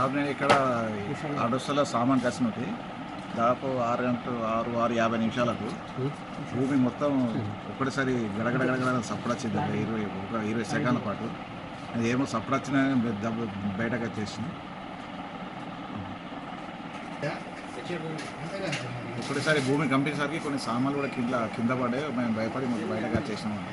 Sir నేను ఇక్కడ అడుస్తుల సామాన్ కసినకి దాదాపు 6:50 భూమి మొత్తం ఒకటిసారి గడగడగడగడ సప్పుడు వచ్చింది. 20 సెకండ్ల పాటు అది ఏమో సప్పుడు వచ్చిన బయటకు వచ్చేసింది. ఒకటిసారి భూమి కంపేసరికి కొన్ని సామాన్లు కూడా కింద పడ్డాయి. మేము భయపడి బయటకు వచ్చేసినాము.